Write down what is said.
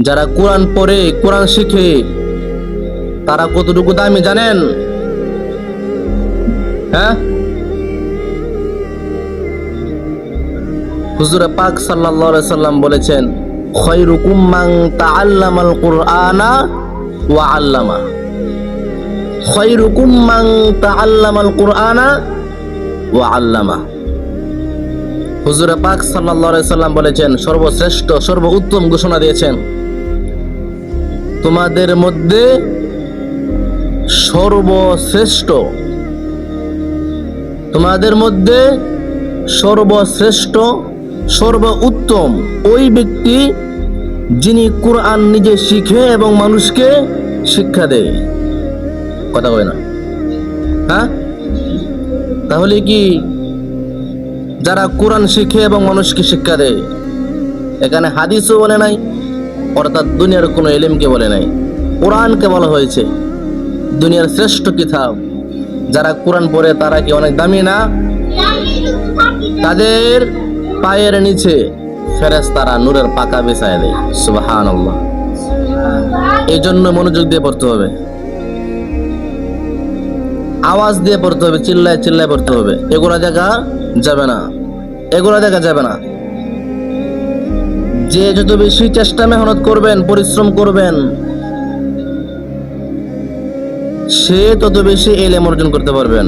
যারা কোরআন পড়ে, কোরআন শিখে, তারা কতটুকু দামি জানেন? হ্যাঁ, হুজুর পাক সাল্লাল্লাহু আলাইহি সাল্লাম বলেছেন, খায়রুকুম মান তাআল্লামাল কুরআনা ওয়া আল্লামা। খায়রুকুম মান তাআল্লামাল কুরআনা ওয়া আল্লামা। হুজুর পাক সাল্লাল্লাহু আলাইহি সাল্লাম বলেছেন, সর্বশ্রেষ্ঠ, সর্বোত্তম ঘোষণা দিয়েছেন, তোমাদের মধ্যে সর্বশ্রেষ্ঠ, তোমাদের মধ্যে সর্বশ্রেষ্ঠ, সর্বোত্তম ওই ব্যক্তি যিনি কোরআন নিজে শিখে এবং মানুষকে শিক্ষা দেয়। কথা কয় না? হ্যাঁ, তাহলে কি যারা কোরআন শিখে এবং মানুষকে শিক্ষা দেয়, এখানে হাদিসও বলে নাই, অর্থাৎ দুনিয়ার কোনো ইলমকে বলে নাই, কোরআনকে বলা হয়েছে দুনিয়ার শ্রেষ্ঠ কিতাব। যারা কোরআন পড়ে তারা কি অনেক দামি না? তাদের পায়ের নিচে ফেরেশতারা নূরের পাকা বিছায় দেয়। সুবহানাল্লাহ। এই জন্য মনোযোগ দিয়ে পড়তে হবে, আওয়াজ দিয়ে পড়তে হবে, চিল্লায় চিল্লায় পড়তে হবে। এগুলা জায়গা যাবে না, এগুলা জায়গা যাবে না। যে যত বেশি চেষ্টা মেহনত করবেন, পরিশ্রম করবেন, সে তত বেশি ইলম অর্জন করতে পারবেন।